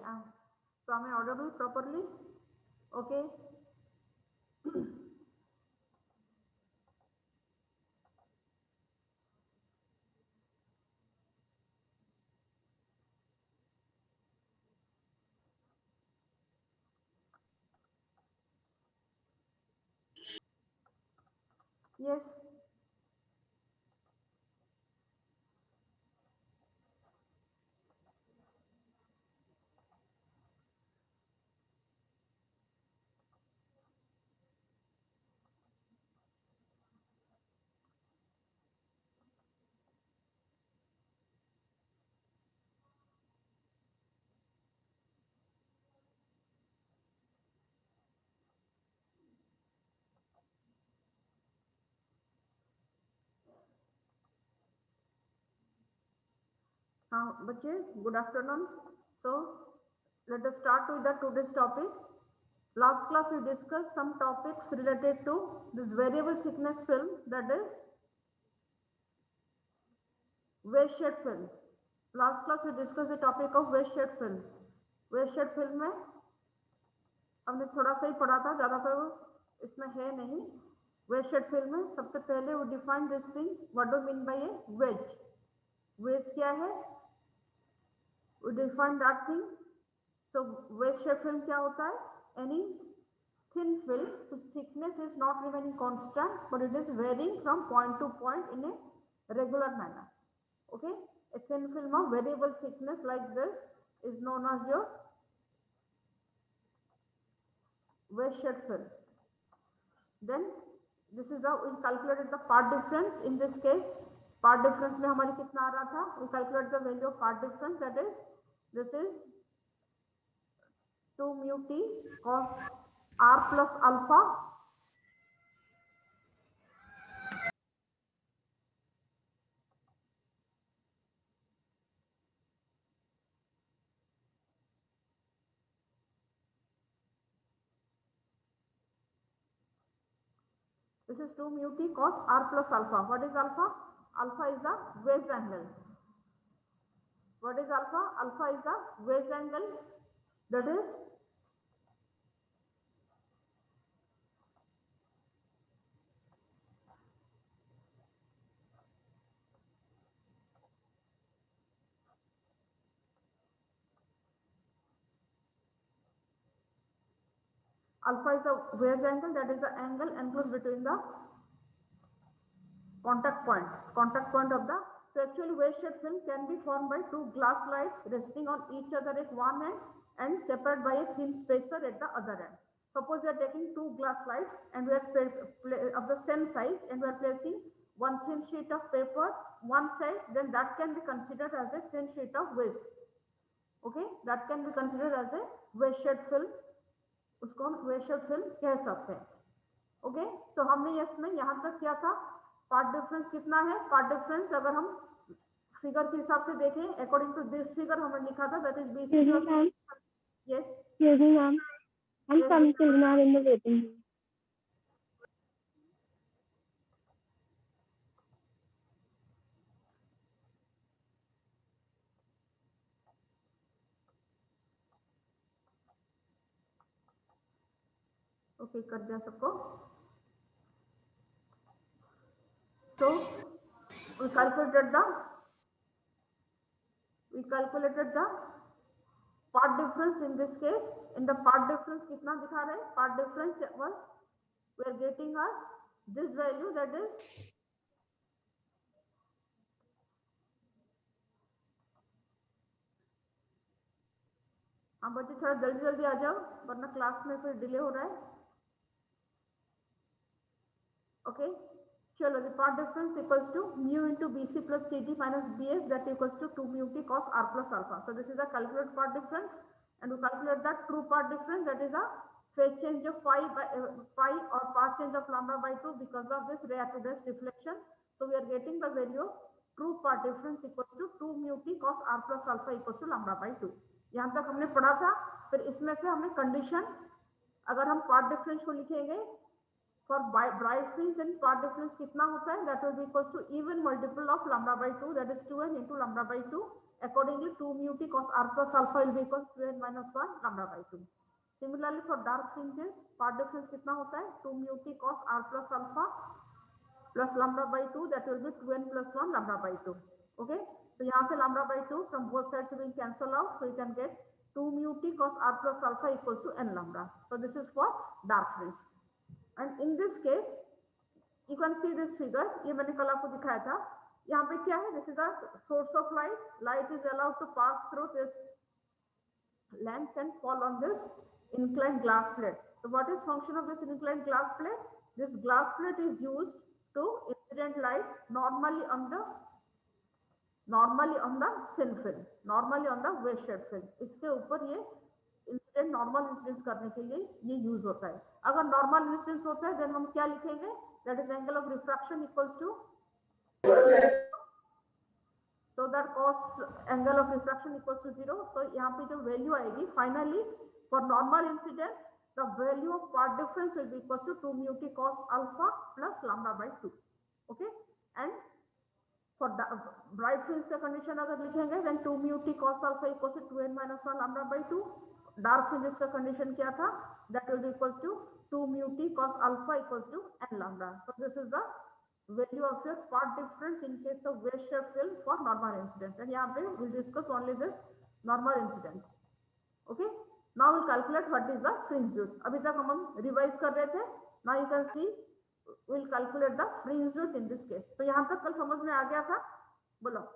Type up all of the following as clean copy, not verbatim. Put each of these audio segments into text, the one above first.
So am I audible properly? Okay. Yes. बच्चे, good afternoon. So let us start with the today's topic. Last class we discussed some topics related to this variable thickness film, that is waste shed film. Last class we discussed the topic of waste shed film. Waste shed film में हमने थोड़ा सा ही पढ़ा था, ज़्यादातर इसमें है नहीं. वेज शेड फिल्म में सबसे पहले वो define this thing, what do mean by a wedge. Wedge क्या है? We define that thing. So wedge shaped film क्या होता है? Any thin film whose thickness is not remaining constant but it is varying from point to point in a regular manner. Okay, a thin film of variable thickness like this is known as your wedge shed film. Then this is how we calculated the part difference. In this case part difference में हमारी कितना आ रहा था? We calculate the value of part difference, that is this is 2 mu t cos r plus alpha this is 2 mu t cos r plus alpha. What is alpha? Alpha is the wedge angle. What is alpha? Alpha is the wedge angle, that is alpha is the wedge angle, that is the angle enclosed between the contact point of the. So actually wedge shed film can be formed by two glass slides resting on each other at one end and separated by a thin spacer at the other end. Suppose we are taking two glass slides and we are of the same size and we are placing one thin sheet of paper one side, then that can be considered as a thin sheet of wedge. Okay, that can be considered as a wedge shed film. उसको हम veg shaped film कह सकते हैं. Okay, तो हमने इसमें यहाँ तक क्या था? पार्ट डिफरेंस कितना है? पार्ट डिफरेंस अगर हम फिगर के हिसाब से देखें, अकॉर्डिंग टू दिस फिगर हमने लिखा था, that is BC plus. Yes. Excuse me, ma'am. I'm Yes, some children are in the waiting room. Okay, कर दिया सबको. So we calculated the part difference. In this case, in the part difference कितना दिखा रहे हैं? Part difference was we are getting us this value, that is हाँ बच्चे थोड़ा जल्दी जल्दी आ जाओ वरना क्लास में फिर डिले हो रहा है. ओके, चलो the part difference equals to mu into BC plus CT minus BF, that equals to 2 mu T cos R plus alpha. So this is the calculated part difference, and we calculate that true part difference, that is a phase change of pi or path change of lambda by 2 because of this ray to dash deflection. So we are getting the value of true part difference equals to 2 mu T cos R plus alpha equals to lambda by 2. यहाँ तक हमने पढ़ा था. फिर इसमें से हमने condition, अगर हम पार्ट डिफरेंस को लिखेंगे for bright fringe, then part difference कितना होता है? That will be equals to even multiple of lambda by 2, that is 2n into lambda by 2 accordingly 2 mu t cos r plus alpha will be equals to 2n minus 1 lambda by 2. Similarly for dark fringes part difference कितना होता है 2 mu t cos r plus alpha plus lambda by 2, that will be 2n plus 1 lambda by 2. Okay, so यहाँ से lambda by 2 from both sides will cancel out, so you can get 2 mu t cos r plus alpha equals to n lambda. So this is for dark fringe. And in this case you can see this figure, ये मैंने कल आपको दिखाया था. यहाँ पे क्या है, this is a source of light. Light is allowed to pass through this lens and fall on this inclined glass plate. So what is function of this inclined glass plate? This glass plate is used to incident light normally on the thin film, normally on the wave shaped film. इसके ऊपर ये incident normal incidence करने के लिए ये use होता है. अगर नॉर्मल इंसिडेंस होता है देन हम क्या लिखेंगे, that is angle of refraction equals to, so that cos angle of refraction equals to 0. So यहाँ पे जो वैल्यू आएगी finally for normal incidence, the value of part difference will be equals to 2 mu t cos alpha plus lambda by 2. Okay, and for the bright fringe का condition अगर लिखेंगे then 2 mu t cos alpha equals to 2n minus 1 lambda by 2. Dark fringes का condition क्या था, that will be equals to 2 mu t cos alpha equals to n lambda. So this is the value of your part difference in case of wave shaped film for normal incidence. And यहाँ पे we'll discuss only this normal incidence. Okay, now we'll calculate what is the fringe width. अभी तक हम revise कर रहे थे. Now you can see we'll calculate the fringe width in this case. तो यहाँ तक कल समझ में आ गया था, बोलो.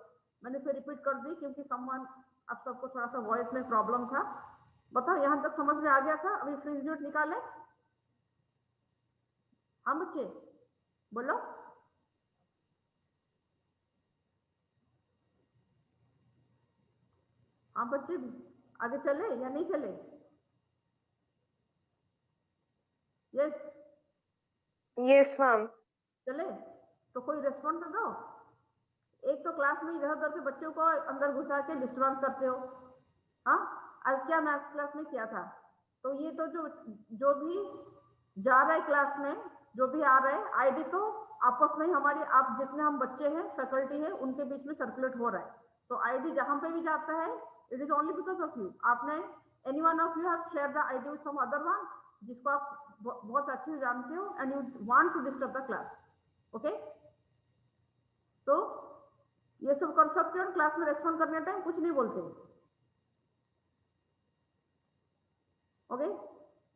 मैंने फिर रिपीट कर दी क्योंकि someone आप सबको थोड़ा सा वॉइस में प्रॉब्लम था. बताओ यहाँ तक समझ में आ गया था. अभी फ्रिंज विड्थ निकाले. हाँ बच्चे बोलो. हाँ बच्चे आगे चले या नहीं चले? Yes Yes, ma'am. चले तो कोई रेस्पॉन्ड तो दो. एक तो क्लास में इधर उधर के बच्चों को अंदर घुसा के डिस्टर्बेंस करते हो. हाँ, आज क्या मैथ्स क्लास में किया था. तो ये तो जो भी जा रहा है क्लास में, जो भी आ रहा है, आईडी तो आपस में हमारी, आप जितने हम बच्चे हैं, फैकल्टी है, उनके बीच में सर्कुलेट हो रहा है. तो आईडी जहां पे भी जाता है, it is only because of you. आपने any one of you have share the ID with some other one जिसको आप बहुत अच्छे से जानते हो and you want to disturb the class. Okay, तो ये सब कर सकते हो. क्लास में रेस्पॉन्ड करने टाइम कुछ नहीं बोलते. ओके,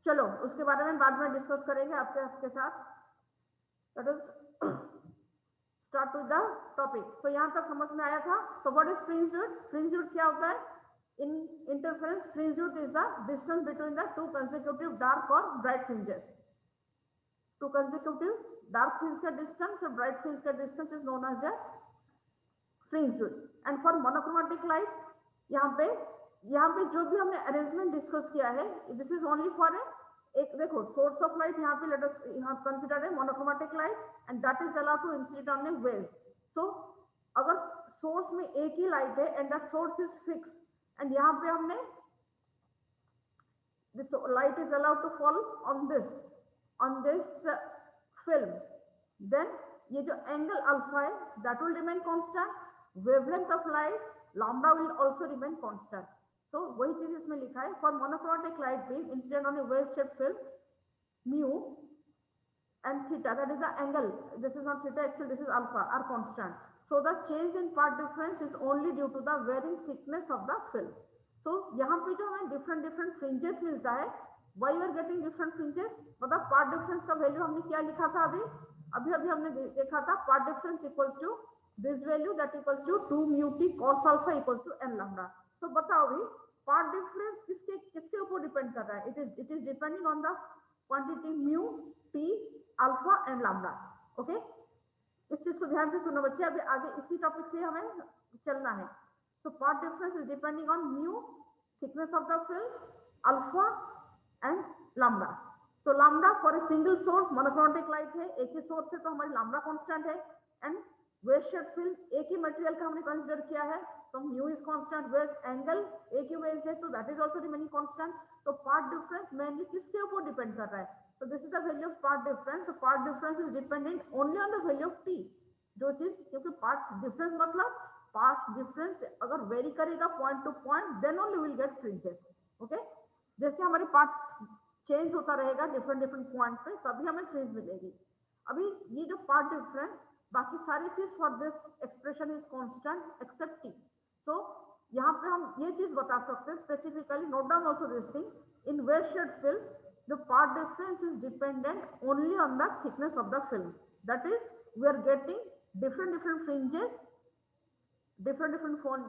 चलो उसके बारे में बाद में डिस्कस करेंगे आपके साथ. That is start with the topic. तो यहाँ तक समझ में आया था. So what is fringe width? Fringe width क्या होता है in interference? Fringe width is the distance between the two consecutive dark और bright fringes. Two consecutive dark fringe का डिस्टेंस और ब्राइट फ्रिंज का distance is known as the fringe width. And for monochromatic light, यहाँ पे जो भी हमने arrangement discuss किया है, दिस इज ओनली फॉर एक देखो सोर्स ऑफ लाइट. यहाँ पे लेट अस यहाँ कंसीडर है monochromatic light and that is allowed to incident on a waves. So अगर सोर्स में एक ही लाइट है and that source is fix and यहाँ पे हमने this light is allowed to fall on this film, then ये जो एंगल अल्फा है that will remain constant. Wavelength of light lambda will also remain constant. तो वही चीज इसमें लिखा है. For monochromatic light beam incident on A wave shaped film, mu and theta, that is the angle, this is not theta actually, this is alpha, are constant. So the change in part difference is only due to the varying thickness of the film. So यहाँ पे जो हमें different fringes मिलता है, why you are getting different fringes? मतलब part difference का value हमने क्या लिखा था अभी हमने देखा था. part difference equals to this value, that equals to 2 mu t cos alpha equals to n lambda. So बताओ अभी part difference किसके ऊपर डिपेंड कर रहा है? It is depending on the quantity mu t alpha and lambda. Okay, इस चीज को ध्यान से सुनो बच्चे. अभी आगे इसी टॉपिक से हमें चलना है. So part difference is depending on mu, thickness of the film, alpha and lambda. So lambda for a single source, monochromatic light है, एक ही सोर्स से, तो हमारी lambda कांस्टेंट है. एंड वेव शेप्ड फिल्म एक ही मटेरियल का हमने कंसीडर किया है, तो mu is constant. Wave angle एक ही वेव है, तो that is also remaining constant. तो पार्ट डिफरेंस मेनली किसके ऊपर डिपेंड कर रहा है? So this is the value of part difference. So part difference is dependent only on the value of t. जो चीज, क्योंकि part difference मतलब पार्ट डिफरेंस अगर वेरी करेगा point to point, then only will get fringes. Okay, जैसे हमारे part change होता रहेगा डिफरेंट डिफरेंट पॉइंट पे, तभी हमें फ्रिंज मिलेगी। अभी ये जो पार्ट डिफरेंस, बाकी सारी चीज for this expression is constant except T. So यहाँ पे हम ये चीज बता सकते हैं specifically, note down also this thing, in wave shed film the part difference is dependent only on the thickness of the film. That is, we are getting different fringes, different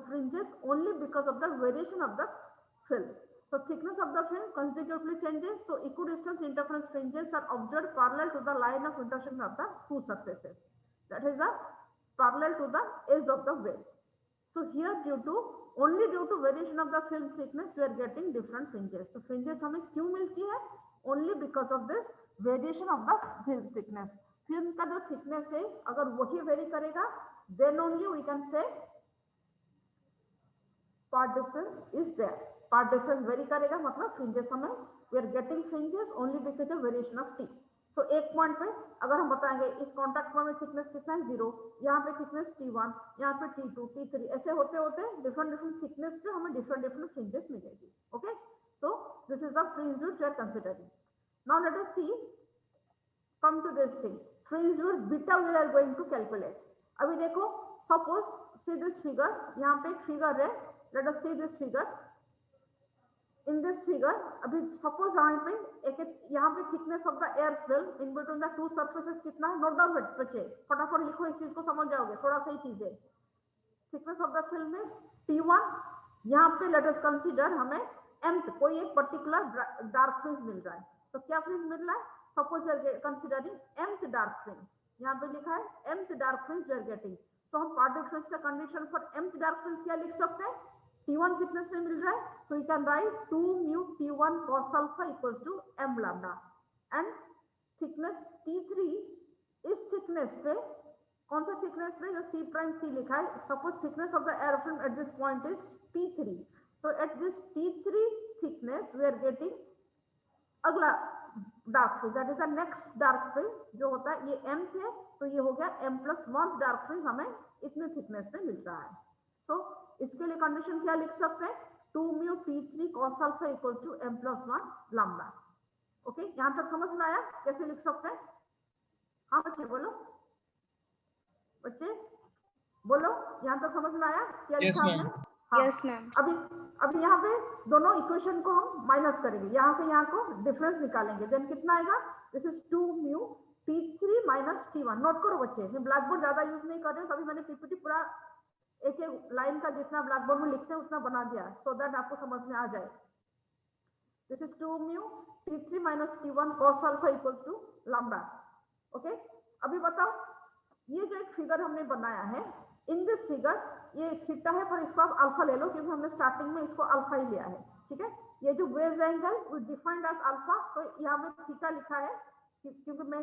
fringes only because of the variation of the film. So thickness of the film consecutively changes, so equidistant interference fringes are observed parallel to the line of intersection of the two surfaces. That is the parallel to the edge of the waves. So here only due to variation of the film thickness we are getting different fringes. So fringes हमें क्यों मिलती है? Only because of this variation of the film thickness. Film का जो thickness है, अगर वही vary करेगा, then only we can say part difference is there. Part difference vary करेगा मतलब fringes हमें, we are getting fringes only because of variation of T. तो एक पॉइंट पे अगर हम बताएंगे इस कॉन्टैक्ट पॉइंट में थिकनेस कितना है 0, यहाँ पे थिकनेस T1, यहाँ पे T2, T3, ऐसे होते होते डिफरेंट थिकनेस पे हमें डिफरेंट फ्रिंजेस मिलेगी। Okay, so this is the fringe width we are considering. Now let us see, come to this thing, fringe width beta we are going to calculate. अभी देखो, suppose see this figure, यहाँ पे एक figure है, late us see this figure. In this figure अभी suppose यहाँ पे thickness of the air film in between the to surfaces कितना है, नोट डाउन बच्चे, फटाफट लिखो, इस चीज को समझ जाओगे, थोड़ा सा ही चीज है। Thickness of the film is T1। यहाँ पे लेट अस कंसीडर हमें mth कोई एक पर्टिकुलर डार्क फ्रिंज मिल रहा है। तो क्या फ्रिंज मिल रहा है? Suppose we are considering mth dark fringe, यहाँ पे लिखा है mth dark fringe we are getting. तो हम पार्ट डिफरेंस का condition for mth dark fringe क्या लिख सकते हैं? T1 थिकनेस में मिल रहा है, so you can write 2 mu T1 cos alpha equals to m lambda, and thickness T3 इस थिकनेस पे, कौन सा थिकनेस पे, जो C प्राइम C लिखा है, suppose thickness of the air film at this point is T3, so at this T3 thickness we are getting अगला dark fringe, that is the next dark fringe जो होता है, ये m थे तो ये हो गया m+1 डार्क फ्रिंज हमें इतने थिकनेस में मिल रहा है। तो इसके लिए कंडीशन क्या लिख सकते हैं? 2 mu T3 cos alpha equals to m+1 lambda। Okay, यहां तक समझ में आया कैसे लिख सकते हैं? हाँ बच्चे बोलो, बच्चे बोलो, यहां तक समझ में आया क्या लिखा हमने? Yes ma'am. अभी यहाँ पे दोनों इक्वेशन को हम माइनस करेंगे, यहाँ से यहाँ को डिफरेंस निकालेंगे, देन कितना आएगा? This is 2 mu T3 minus T1। Note करो बच्चे, मैं ब्लैक बोर्ड ज्यादा यूज नहीं कर रही हूँ, तभी मैंने पीपीटी पूरा एक एक लाइन का जितना ब्लैक बोर्ड में लिखते हैं उतना बना दिया, सो दैट आपको समझ में आ जाए। This is 2 mu T3 minus T1 cos alpha equals to lambda। Okay, अभी बताओ, ये जो एक फिगर हमने बनाया है, इन दिस फिगर ये थीटा है, पर इसको आप अल्फा ले लो क्योंकि हमने स्टार्टिंग में इसको अल्फा ही लिया है। ठीक है, ये जो wave angle we defined as alpha, तो यहाँ पे थीटा लिखा है क्योंकि मैं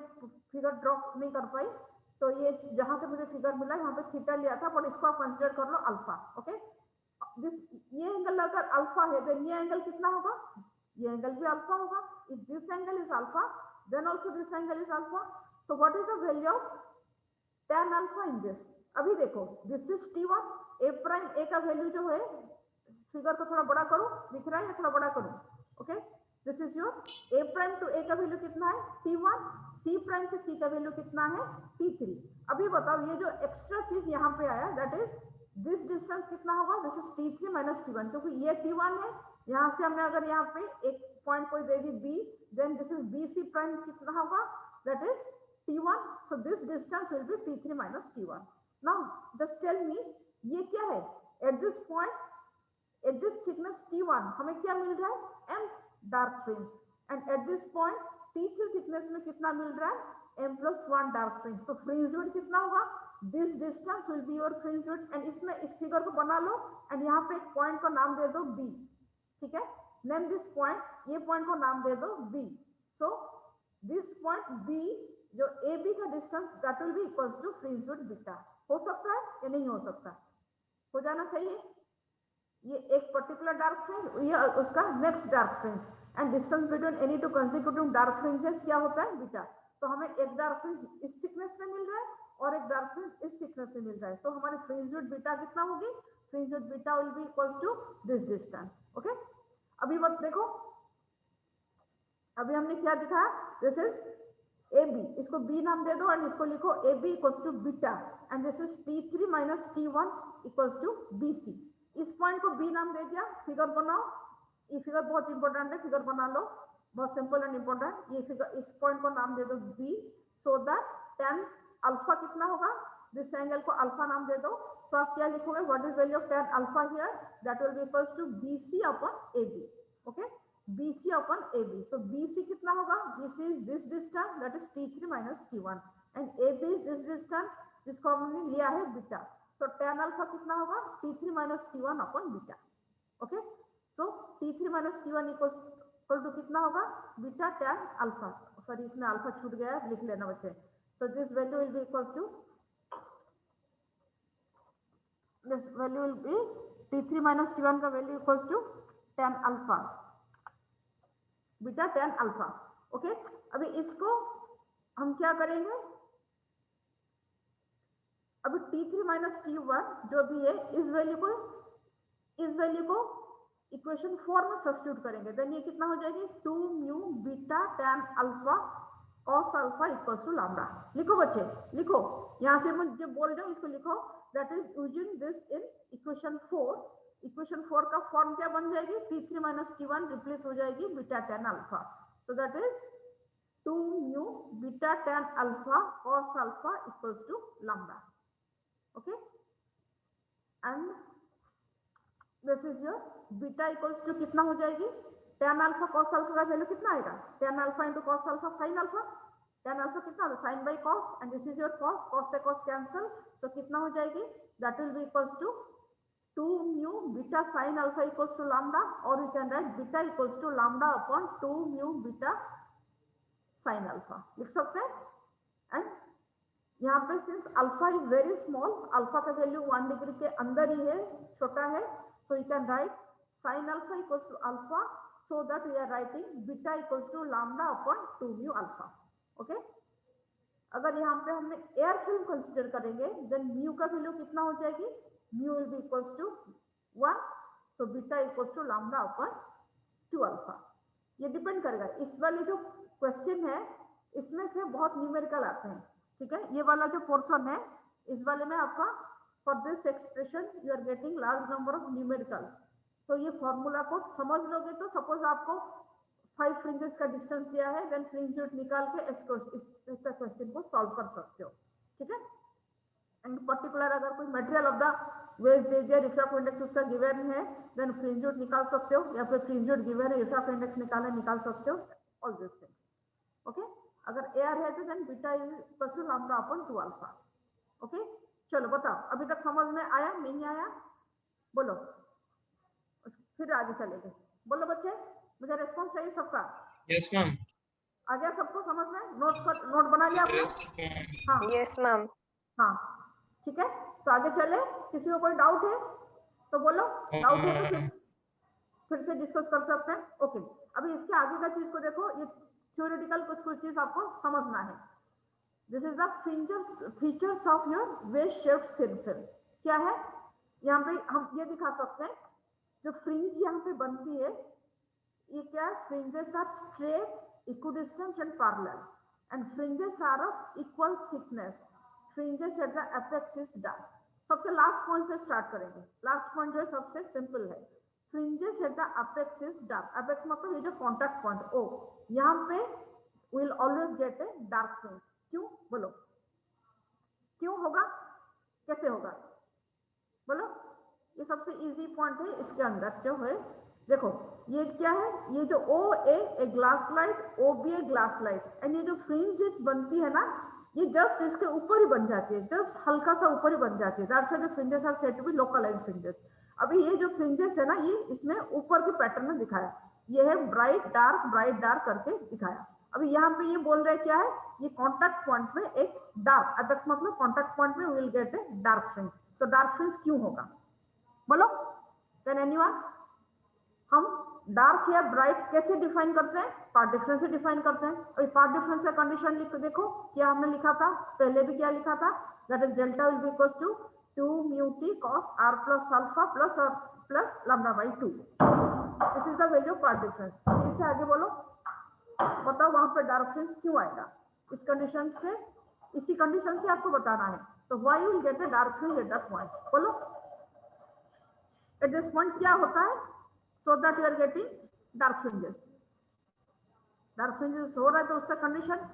फिगर ड्रॉ नहीं कर पाई, तो ये जहां से मुझे फिगर मिला यहाँ पे थीटा लिया था, पर इसको आप कंसीडर कर लो अल्फा। ओके, ये एंगल अगर अल्फा है, देन ये एंगल कितना होगा? ये एंगल भी अल्फा होगा। If this angle is alpha, then also this angle is alpha. So what is the value of tan alpha in this? अभी देखो, this is T1, a prime, a का value जो है, फिगर को थोड़ा बड़ा करो, दिख रहा है या थोड़ा बड़ा करूं? Okay, this is your a prime to a का वैल्यू कितना है? T1। C प्राइम से C का वैल्यू कितना है? T3। अभी बताओ, ये जो एक्स्ट्रा चीज यहाँ पे आया, दैट इज दिस डिस्टेंस कितना होगा? This is T3 minus T1, क्योंकि ये T1 है, यहाँ से हमने अगर यहाँ पे एक पॉइंट कोई दे दी B, then this is BC prime कितना होगा? That is T1, so this distance will be T3 minus T1। Now just tell me, ये क्या है? At this point, at this thickness T1 हमें क्या मिल रहा है? mth dark fringe, and at this point T3 thickness में कितना मिल रहा है? m+1 dark fringe. तो फ्रिंज विड्थ कितना होगा? This distance will be your fringe width. And इसमें इस फिगर को बना लो, एंड यहाँ पे एक पॉइंट का नाम दे दो B। ठीक है, नेम दिस पॉइंट, ये पॉइंट को नाम दे दो B। So this point B जो AB का distance, that will be equals to fringe width beta. हो सकता है या नहीं हो सकता? हो जाना चाहिए। ये एक पर्टिकुलर डार्क फ्रिंज, ये उसका next dark fringe, and distance between any two consecutive dark fringes क्या होता है? बीटा। तो हमें एक डार्क फ्रिंज इस थिकनेस में मिल रहा है और एक डार्क फ्रिंज इस थिकनेस से मिल रहा है, तो हमारे फ्रिंज विड्थ बीटा कितना होगी, fringe width beta will be equals to this distance. Okay, अभी मत देखो, अभी हमने क्या दिखाया, दिस इज ए बी, इसको बी नाम दे दो एंड इसको लिखो A B equals to beta and this is T3 minus T1 equals to BC। इस पॉइंट को बी नाम दे दिया, फिगर बनाओ, ये फिगर बहुत इंपॉर्टेंट है, फिगर बना लो, बहुत सिंपल एंड इंपॉर्टेंट। ये फिगर, इस पॉइंट को नाम दे दो B, so that tan alpha कितना होगा, दिस एंगल को अल्फा नाम दे दो। तो आप क्या लिखोगे, what is value of tan alpha here, that will be equals to BC upon AB। Okay, BC upon AB, so BC कितना होगा, BC is this distance, that is T3 minus T1 and AB is this distance जिसको हमने लिया है beta, so tan alpha कितना होगा, T3 minus T1 upon beta. Okay, so T3 minus T1 equal to कितना होगा, बीटा tan अल्फा, सॉरी इसमें alpha छूट गया है, लिख लेना बच्चे। so this value will be equals to, this value will be T3 minus T1 का value equals to tan alpha, beta tan alpha. Okay, अभी इसको हम क्या करेंगे, अभी T3 माइनस T1 जो भी है, इस वैल्यू को इक्वेशन 4 में सब्स्टिट्यूट करेंगे, देन ये कितना हो जाएगी, 2 mu beta tan alpha cos alpha equals to lambda. लिखो बच्चे, लिखो, यहाँ से मैं जो बोल रहा हूँ इसको लिखो, that is using this in equation 4। Equation 4 का फॉर्म क्या बन जाएगी, T3 माइनस T1 रिप्लेस हो जाएगी beta tan alpha, so that is 2 mu beta tan alpha cos alpha equals to lambda. Okay, and this is your beta equals to कितना हो जाएगी, tan alpha cos alpha का value कितना आएगा, tan alpha into cos alpha sin alpha, tan alpha कितना होगा, sin by cos and this is your cos से cos cancel, तो कितना हो जाएगी, that will be equals to 2 mu beta sin alpha equals to lambda, और we can write beta equals to lambda upon 2 mu beta sin alpha, लिख सकते हैं। And यहाँ पे since alpha is very small, alpha का value 1 degree के अंदर ही है, छोटा है, so you can write sin alpha equals to alpha, so that we are writing beta equals to lambda upon 2 mu alpha. Okay, अगर यहाँ पे हमने एयर फिल्म कंसीडर करेंगे, देन म्यू का वैल्यू कितना हो जाएगी, mu will be equals to 1, so beta equals to lambda upon 2 alpha. ये डिपेंड करेगा, इस वाले जो क्वेश्चन है इसमें से बहुत न्यूमेरिकल आते हैं, ठीक है, ये वाला जो पोर्शन है इस वाले में आपका for this expression you are getting large number of numericals, तो ये फॉर्मूला को समझ लोगे तो सपोज आपको 5 फ्रिंजेस का डिस्टेंस दिया है, देन फ्रिंज विड्थ निकाल के इस क्वेश्चन को सॉल्व कर सकते हो, ठीक है। एंड पर्टिकुलर अगर कोई मटेरियल ऑफ द वेज दे दिया, रिफ्रैक्टिव इंडेक्स उसका गिवन है, देन फ्रिंज विड्थ निकाल सकते हो, या फिर फ्रिंज विड्थ गिवन है, रिफ्रैक्टिव इंडेक्स निकाल सकते हो, ऑल दिस थिंग्स। ओके, अगर एयर है तो then beta is equal to lambda upon 2 alpha. Okay, चलो बताओ, अभी तक समझ में आया, नहीं आया, बोलो, फिर आगे चलेंगे, बोलो बच्चे, मुझे रेस्पॉन्स चाहिए सबका। Yes ma'am. आ गया सबको समझ में, नोट बना लिया आपने? हाँ यस मैम। हाँ, ठीक है, तो आगे चले, किसी को कोई डाउट है तो बोलो, डाउट है तो फिर से डिस्कस कर सकते हैं। ओके, अभी इसके आगे का चीज को देखो, ये थ्योरेटिकल कुछ चीज आपको समझना है। This is the features of your wave shaped thin film. क्या है, यहाँ पे हम ये दिखा सकते हैं, जो फ्रिंज यहाँ पे बनती है, ये क्या है, fringes are straight, equidistant and parallel, and fringes are of equal thickness, fringes at the apex is dark. सबसे लास्ट पॉइंट से स्टार्ट करेंगे, लास्ट पॉइंट जो है सबसे सिंपल है, fringes at the apex is dark. Apex मतलब ये जो कॉन्टैक्ट पॉइंट ओ, यहाँ पे will always get a dark fringe. क्यों, बोलो क्यों होगा, कैसे होगा, बोलो। ये सबसे इजी पॉइंट है, इसके अंदर जो है देखो, ये क्या है, ये जो O A glass light, O B A glass light, and ये जो फ्रिंजेस बनती है ना, ये जस्ट इसके ऊपर ही बन जाती है, जस्ट हल्का सा ऊपर ही बन जाती है, that's why the fringes are said to be localized fringes. अभी ये जो फ्रिंजेस है ना, ये इसमें ऊपर के पैटर्न में दिखाया, ये है ब्राइट डार्क करके दिखाया। अभी यहाँ पे ये बोल रहे क्या है, ये कॉन्टैक्ट पॉइंट में एक डार्क, एपेक्स मतलब कॉन्टैक्ट पॉइंट में will get a dark fringe. तो डार्क फ्रिंज क्यों होगा, बोलो, कैन एनीवन? हम डार्क या ब्राइट कैसे डिफाइन करते हैं? पार्ट डिफरेंस से डिफाइन करते हैं। और पार्ट डिफरेंस का कंडीशन लिख देखो क्या हमने लिखा था, पहले भी क्या लिखा था, that is delta will be equals to 2 mu t cos r plus alpha plus lambda by 2. This is the value of path difference. इससे आगे बोलो, बताओ वहां पर डार्क फ्रिंज क्यों आएगा? इस कंडीशन से, इसी कंडीशन से आपको बताना है। So why you will get a dark fringe at that point? बोलो एट दिस पॉइंट क्या होता है, so that you are getting dark fringes. Dark fringes हो रहा है तो उसका कंडीशन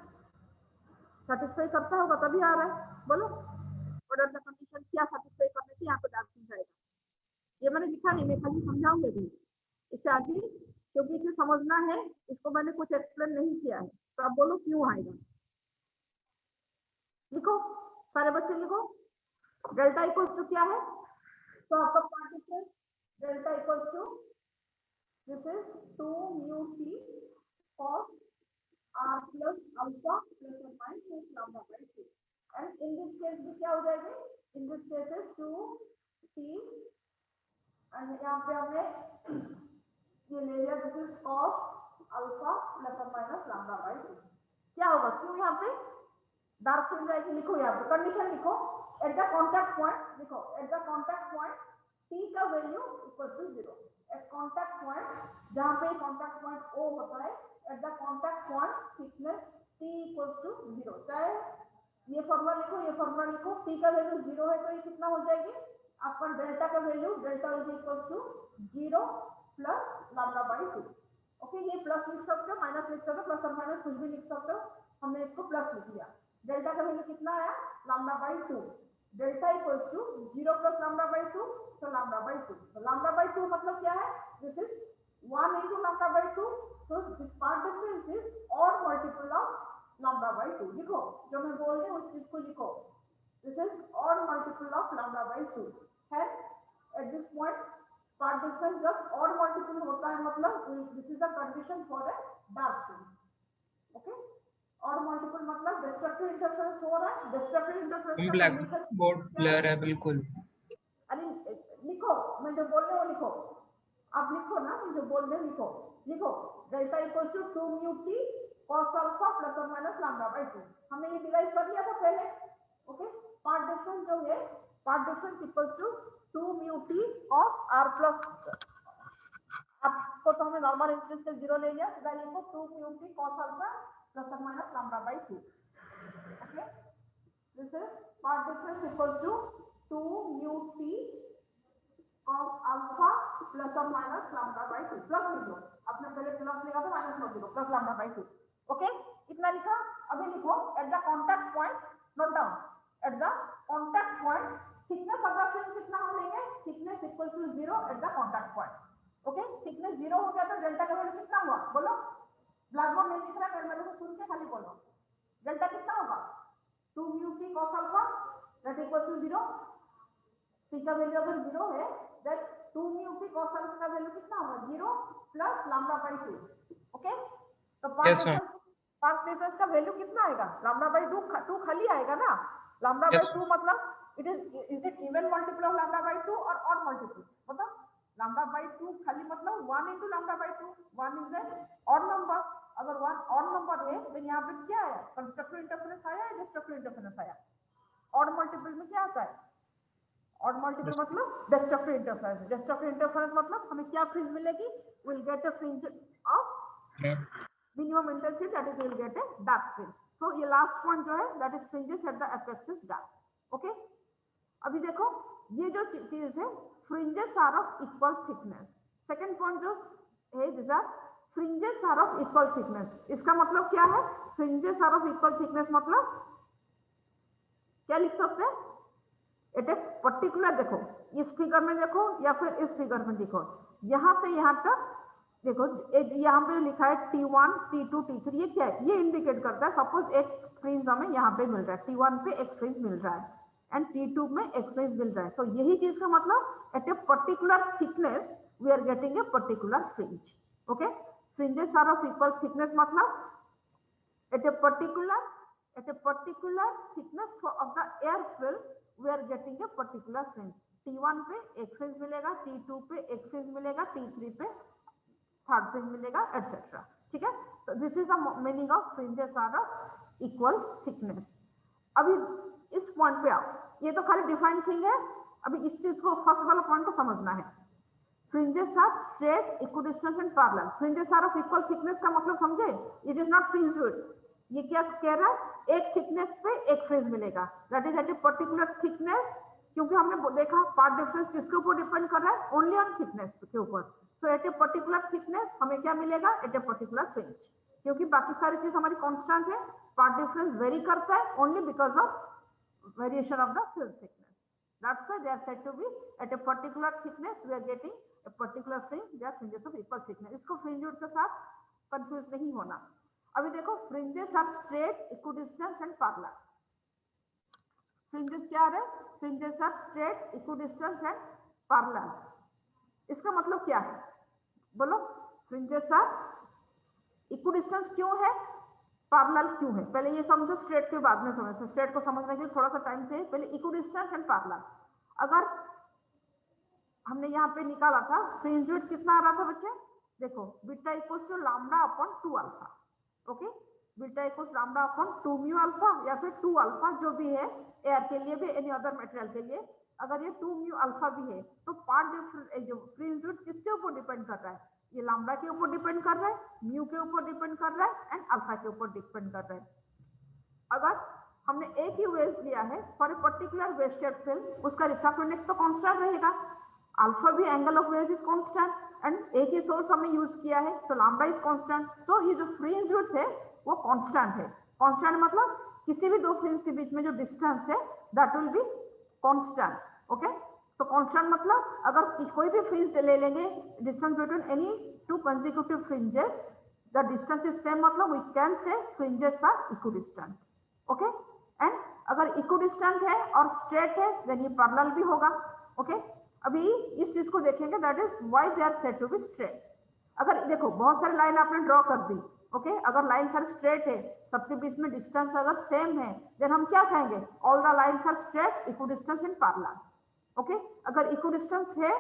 सेटिस्फाई करता होगा तभी आ रहा है। बोलो व्हाट आर द कंडीशन, क्या सेटिस्फाई करने से यहाँ पे डार्क फ्रिंज आएगा? ये मैंने लिखा नहीं, मैं खाली समझाऊंगी भी इससे आगे, क्योंकि इसे समझना है, इसको मैंने कुछ एक्सप्लेन नहीं किया है। तो आप बोलो क्यों आएगा? लिखो सारे बच्चे लिखो, डेल्टा इक्वल्स टू क्या है? तो आपका part difference delta equals to this is 2 mu t cos r plus alpha plus or minus lambda by 2, and in this case भी क्या हो जाएगा? in this case is 2 t and यहाँ पे हमने ये ले लिया, this is cos alpha plus or minus lambda by 2। क्या होगा, क्यों यहाँ पे डार्क फ्रिंज आएगी? लिखो यहाँ पे कंडीशन लिखो, एट द कॉन्टैक्ट पॉइंट, लिखो at the contact point t का value equal to 0। At contact point जहां पे कॉन्टैक्ट पॉइंट O होता है, at the contact point thickness t equal to 0। चाहे ये फॉर्मूला लिखो, ये फॉर्मूला लिखो, t का वैल्यू 0 है तो ये कितना हो जाएगी आपका डेल्टा का value, delta is equal to 0 plus lambda by 2। Okay, ये प्लस लिख सकते हो, माइनस लिख सकते हो, प्लस और माइनस कुछ भी लिख सकते हो, हमने इसको प्लस लिख लिया। डेल्टा का वैल्यू कितना आया? Lambda by 2। Delta equals to 0 plus lambda by 2, तो लैम्डा बाय 2। तो लैम्डा बाय 2 मतलब क्या है? This is 1 into lambda by 2, so this part difference is odd multiple of lambda by 2। लिखो जो मैं बोल रही हूँ उस चीज को लिखो, this is odd multiple of lambda by 2। Hence at this point part difference जब odd multiple होता है मतलब this is the condition for a dark fringe। okay, odd multiple मतलब destructive interference हो रहा है, destructive interference का ब्लैक condition बोर्ड ब्लर है बिल्कुल। अरे लिखो, मैं जो बोल रही हूँ लिखो, आप लिखो ना, मैं जो बोल रहे लिखो, लिखो delta equals to 2 mu t cos alpha plus और माइनस लैम्डा बाय 2। हमने ये डिराइव कर लिया था पहले। ओके, पार्ट डिफरेंस जो है, part difference equals to 2 mu t cos r plus, आपको तो हमने नॉर्मल इंसिडेंस के 0 ले लिया, सीधा लिखो 2 mu t cos alpha plus और minus lambda by 2। Okay, this is part difference equals to 2 mu t cos alpha plus और माइनस लैम्डा बाय 2। प्लस लिख लो, आपने पहले प्लस लिखा था, माइनस मत लिखो, प्लस लैम्डा बाय 2। ओके, इतना लिखा। अभी लिखो at the contact point, note down, at the contact point thickness of the film कितना हम लेंगे? Thickness equal to 0 at the contact point. Okay, thickness 0 हो गया तो डेल्टा का वैल्यू कितना हुआ? बोलो, ब्लैक बोर्ड नहीं दिख रहा है, मेरे को सुन के खाली बोलो, डेल्टा कितना होगा? 2 mu t cos alpha that equal to 0। t का वैल्यू अगर 0 है, then 2 mu t cos alpha का वैल्यू कितना होगा? 0 प्लस लैम्डा बाय 2। ओके, तो पार्ट डिफरेंस का वैल्यू कितना आएगा? लैम्डा बाय 2 खाली आएगा ना। लैम्डा बाय 2 मतलब it is it even multiple of lambda by 2 और ऑड मल्टीपल? मतलब लैम्डा बाय 2 खाली मतलब 1 into lambda by 2, 1 is an odd number. अगर 1 ऑड नंबर है तो यहाँ पे क्या आया? कंस्ट्रक्टिव इंटरफेरेंस आया या डिस्ट्रक्टिव इंटरफेरेंस आया? ऑड मल्टीपल में क्या आता है? ऑड मल्टीपल मतलब डिस्ट्रक्टिव इंटरफेरेंस। डिस्ट्रक्टिव इंटरफेरेंस मतलब हमें क्या फ्रिंज मिलेगी? Will get a fringe of minimum intensity, that is will get a dark fringe. So ये लास्ट पॉइंट जो है that is fringes at the apex is dark. Okay, अभी देखो ये जो चीज है, fringes are of equal thickness. Second point जो है, this are fringes are of equal thickness. इसका मतलब क्या है? Fringes are of equal thickness मतलब क्या लिख सकते हैं? एट ए पर्टिकुलर, देखो इस फिगर में देखो या फिर इस फिगर में देखो, यहां से यहां तक देखो, यहाँ पे लिखा है T1, T2, T3, ये क्या है? ये इंडिकेट करता है सपोज एक फ्रिंज हमें यहाँ पे मिल रहा है, T1 पे एक फ्रिंज मिल रहा है एंड T2 में एक फ्रिंज मिल रहा है। तो यही चीज का मतलब at a particular thickness we are getting a particular fringe. Okay, fringes are of equal thickness मतलब at a particular thickness of the air film we are getting a particular fringe. T1 पे एक fringe मिलेगा, T2 पे एक fringe मिलेगा, T3 पे third fringe मिलेगा, etcetera. ठीक है, तो this is the meaning of fringes are of equal thickness. अभी इस पॉइंट पे आओ, ये तो खाली डिफाइन थिंग है, अभी इस चीज को फर्स्ट वाला पॉइंट को समझना है। Fringes are straight, equidistance and parallel. Fringes are of equal thickness का मतलब समझे, it is not fringe width. ये क्या कह रहा है, एक थिकनेस पे एक फ्रिंज मिलेगा, that is at a particular thickness. क्योंकि हमने देखा पार्ट डिफरेंस किसके ऊपर डिपेंड कर रहा है, ओनली ऑन थिकनेस के ऊपर। सो एट ए पर्टिकुलर थिकनेस हमें क्या मिलेगा, एट ए पर्टिकुलर फ्रिंज। क्योंकि बाकी सारी चीज हमारी कांस्टेंट है, पार्ट डिफरेंस वेरी करता है only because of variation of the film thickness. That's why they are said to be at a particular thickness we are getting a particular fringe, they are fringes of equal thickness। इसको fringe width के साथ confuse नहीं होना। अभी देखो fringes are straight, equidistant and parallel। fringes क्या है, fringes are straight, equidistant and parallel। इसका मतलब क्या है बोलो, fringes are equidistant क्यों है, पैरेलल क्यों है, पहले ये समझो, स्ट्रेट के बाद में समझो। स्ट्रेट को समझने के लिए थोड़ा सा टाइम चाहिए, पहले इक्विडिस्टेंस एंड पैरेलल। अगर हमने यहाँ पे निकाला था फ्रिंज विड्थ कितना आ रहा था बच्चे, देखो beta equals to lambda upon 2 alpha. Okay, beta equals lambda upon 2 mu alpha या फिर 2 अल्फा, जो भी है, एयर के लिए भी एनी अदर मटेरियल के लिए। अगर ये 2 म्यू अल्फा भी है तो पार्ट डिफरेंस जो फ्रिंज विड्थ किसके ऊपर डिपेंड कर रहा है, ये लैम्डा के ऊपर डिपेंड कर रहा है, म्यू के ऊपर डिपेंड कर रहा है एंड अल्फा के ऊपर डिपेंड कर रहा है। अगर हमने एक ही वेव लिया है for a particular wedged film, उसका रिफ्रैक्टिव इंडेक्स तो कांस्टेंट रहेगा, अल्फा भी angle of rays is constant and एक ही सोर्स हमने यूज किया है, सो लैम्डा इज कांस्टेंट। सो ये जो फ्रिंज विड्थ है वो कांस्टेंट है। कांस्टेंट मतलब किसी भी दो फ्रिंज के बीच में जो डिस्टेंस है that will be constant. Okay, so constant मतलब अगर कोई भी फ्रिंज ले लेंगे, distance between any two consecutive fringes, the distance is same, मतलब we can say fringes are equidistant. Okay, and अगर इक्विडिस्टेंट है और स्ट्रेट है देन ये पैरेलल भी होगा। ओके, अभी इस चीज को देखेंगे, that is why they are said to be straight. अगर देखो बहुत सारी लाइन आपने ड्रॉ कर दी, ओके, अगर लाइन सारी स्ट्रेट है, सबके बीच में डिस्टेंस अगर सेम है, देन हम क्या कहेंगे, all the lines are straight, equidistance and parallel. Okay, अगर इक्विडिस्टेंस है,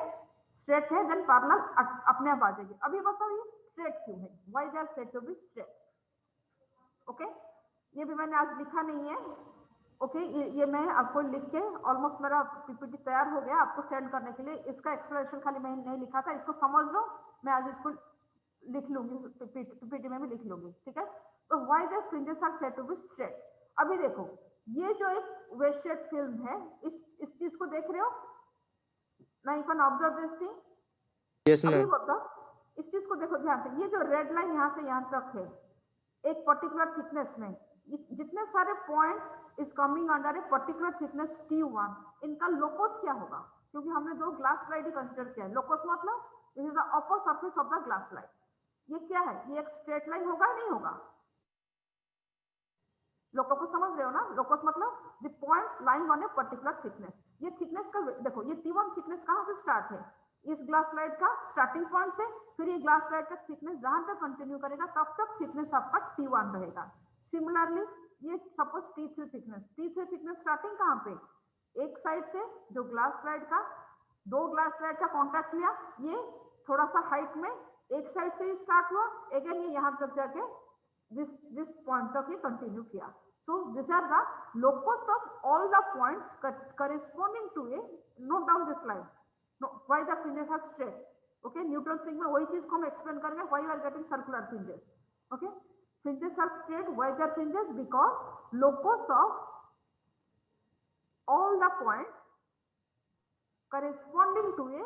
स्ट्रेट है, देन पैरेलल अपने आप आ जाएगी। अभी बताओ ये स्ट्रेट क्यों है, why they are said to be straight. Okay, ये भी मैंने आज लिखा नहीं है। ओके, ये मैं आपको लिख के ऑलमोस्ट मेरा पीपीटी तैयार हो गया आपको सेंड करने के लिए। इसका एक्सप्लेनेशन खाली मैं नहीं लिखा था, इसको समझ लो, मैं आज इसको लिख लूंगी, पीपीटी में भी लिख लूंगी। ठीक है, तो why the fringes are said to be straight. अभी देखो ये जो एक वेस्टेड फिल्म है, इस चीज को देख रहे हो ना, you can observe this thing. Yes अभी मैम। बताओ इस चीज को देखो ध्यान से, ये जो रेड लाइन यहाँ से यहाँ तक है एक पर्टिकुलर थिकनेस में, जितने सारे point is coming under A particular thickness T1, इनका लोकस क्या होगा, क्योंकि हमने दो ग्लास स्लाइड ही कंसीडर किया है। लोकस मतलब this is the upper surface of the glass slide. ये क्या है, ये एक स्ट्रेट लाइन होगा नहीं होगा, लोकस को समझ रहे हो ना, लोकस मतलब the points lying on A particular thickness. ये थिकनेस का देखो, ये T1 थिकनेस कहाँ से स्टार्ट है, इस ग्लास स्लाइड का स्टार्टिंग पॉइंट से, फिर ये ग्लास स्लाइड का थिकनेस जहां तक कंटिन्यू करेगा तब तक थिकनेस आपका T1 रहेगा। सिमिलरली ये suppose T3 thickness, T3 thickness starting कहाँ पे, एक साइड से जो ग्लास स्लाइड का, दो ग्लास स्लाइड का कॉन्टैक्ट लिया, ये थोड़ा सा हाइट में एक साइड से ही स्टार्ट हुआ, अगेन ये यहाँ तक जाके दिस पॉइंट तक ये कंटिन्यू किया। So these are the locus of all the points corresponding to a, note down this line, no, why the fringes are straight. Okay, Newton Singh में वही चीज को हम एक्सप्लेन करेंगे, why you are getting circular fringes. Okay, fringes are straight, why they are fringes, because locus of all the points corresponding to a,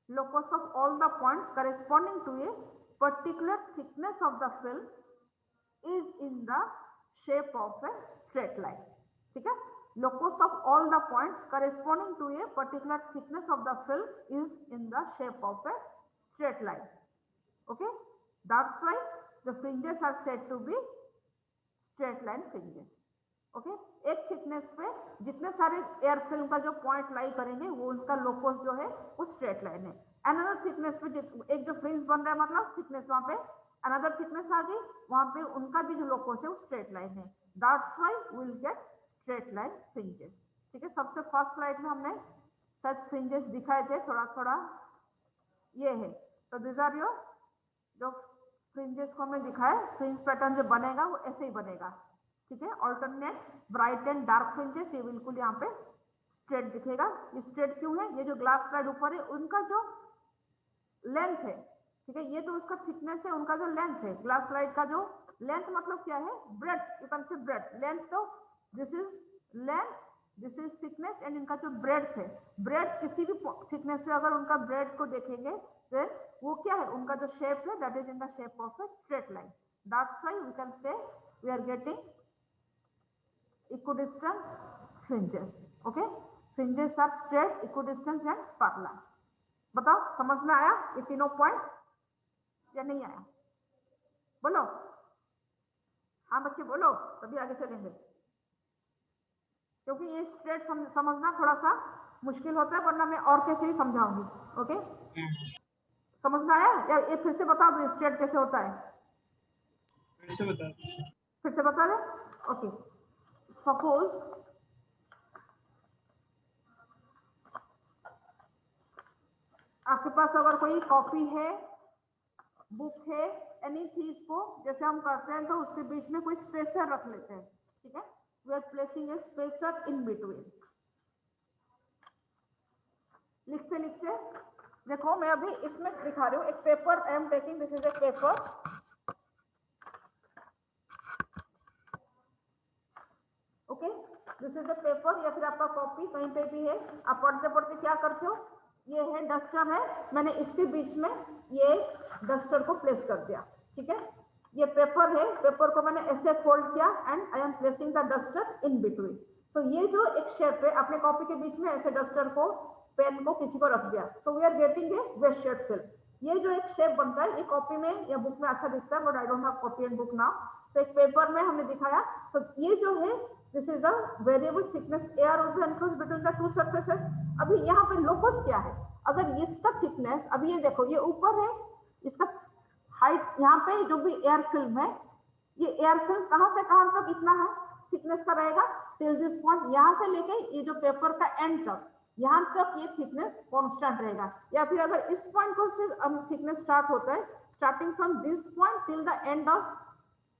locus of all the points corresponding to a particular thickness of the film is in the shape of a straight line. ठीक है, locus of all the points corresponding to a particular thickness of the film is in the shape of a straight line. Okay, that's why the fringes are said to be straight line fringes. Okay, एक thickness पे जितने सारे air film का जो point लाई करेंगे वो उनका locus जो है वो स्ट्रेट लाइन है। अनदर थिकनेस पे एक जो फ्रिंज बन रहा है मतलब थिकनेस, वहां पे अनदर थिकनेस आ गई, वहां पे उनका भी जो लोकस है वो स्ट्रेट लाइन है। That's why we will get straight line fringes. ठीक है, सबसे फर्स्ट स्लाइड में हमने शायद फ्रिंजेस दिखाए थे थोड़ा थोड़ा, ये है तो दिस आर योर जो फ्रिंजेस को हमने दिखाया, फ्रिंज पैटर्न जो बनेगा वो ऐसे ही बनेगा, ठीक है। Alternate bright and dark fringes, ये बिल्कुल यहाँ पे स्ट्रेट दिखेगा। ये स्ट्रेट क्यों है? ये जो ग्लास स्लाइड ऊपर है उनका जो लेंथ है, ठीक है, ये तो उसका थिकनेस है, उनका जो लेंथ है ग्लास स्लाइड का जो लेंथ मतलब क्या है? Breadth, you can say breadth. Length तो this is length, this is thickness and इनका जो ब्रेड्थ है, ब्रेड्थ किसी भी थिकनेस पे अगर उनका ब्रेड्थ को देखेंगे देन वो क्या है? उनका जो शेप है that is in the shape of a straight line. That's why we can say we are getting equidistant fringes. Okay, fringes are straight, equidistant and parallel. बताओ समझ में आया ये तीनों पॉइंट या नहीं आया? बोलो, हाँ बच्चे बोलो, तभी आगे चलेंगे, क्योंकि ये स्ट्रेट समझना थोड़ा सा मुश्किल होता है, वरना मैं और कैसे ही समझाऊंगी। ओके, समझ में आया या ये फिर से बता दो स्ट्रेट कैसे होता है? फिर से बता दे। ओके, सपोज आपके पास अगर कोई कॉपी है, बुक है, एनी चीज को जैसे हम करते हैं तो उसके बीच में कोई स्पेसर रख लेते हैं, ठीक है। We are placing a spacer in between. लिखते लिखते देखो, मैं अभी इसमें दिखा रही हूँ एक paper I am taking, this is A paper, okay, this is the paper, या फिर आपका कॉपी कहीं पे भी है, आप पढ़ते पढ़ते क्या करते हो, ये है डस्टर है, मैंने इसके बीच में ये डस्टर को प्लेस कर दिया, ठीक है। ये पेपर है, पेपर को मैंने ऐसे फोल्ड किया and I am placing the duster in between. तो ये जो एक शेप है, अपने कॉपी के बीच में ऐसे डस्टर को, पेन को किसी को रख दिया, so we are getting a वेस्ट शेप फिल। ये जो एक शेप बनता है, ये कॉपी में या बुक में अच्छा दिखता है, but I don't have copy and book now. तो एक पेपर में हमने दिखाया, तो ये जो है this is the variable thickness air will be enclosed between the to surfaces. अभी यहाँ पे लोकस क्या है? अगर इसका थिकनेस, अभी ये देखो ये ऊपर है, इसका हाइट यहाँ पे जो भी एयर फिल्म है, ये एयर फिल्म कहाँ से कहाँ तक इतना है थिकनेस का रहेगा? टिल दिस पॉइंट, यहाँ से लेके ये जो पेपर का एंड तक, यहाँ तक ये थिकनेस कांस्टेंट रहेगा। या फिर अगर इस पॉइंट को से थिकनेस स्टार्ट होता है, starting from this point till the end of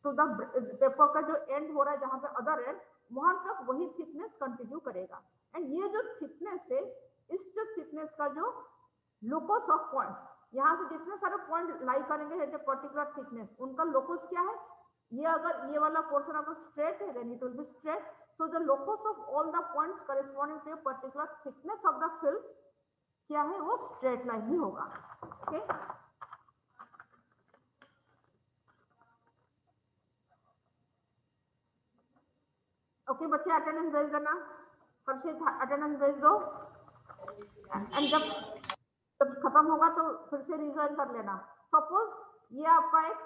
to the paper का जो एंड हो रहा है, जहां पे अदर एंड, वहां तक वही थिकनेस कंटिन्यू करेगा। एंड ये जो थिकनेस है, इस जो थिकनेस का जो लोकस ऑफ पॉइंट्स, यहाँ से जितने सारे पॉइंट लाई करेंगे एट ए पर्टिकुलर थिकनेस, उनका लोकस क्या है? ये अगर ये वाला पोर्शन अगर स्ट्रेट है then it will be straight, so the locus of all the points corresponding to a particular thickness of the film क्या है? वो स्ट्रेट लाइन ही होगा। ओके, ओके बच्चे अटेंडेंस भेज देना, हर्षित अटेंडेंस भेज दो, एंड जब खत्म होगा तो फिर से रिजॉइन कर लेना। सपोज ये आपका एक,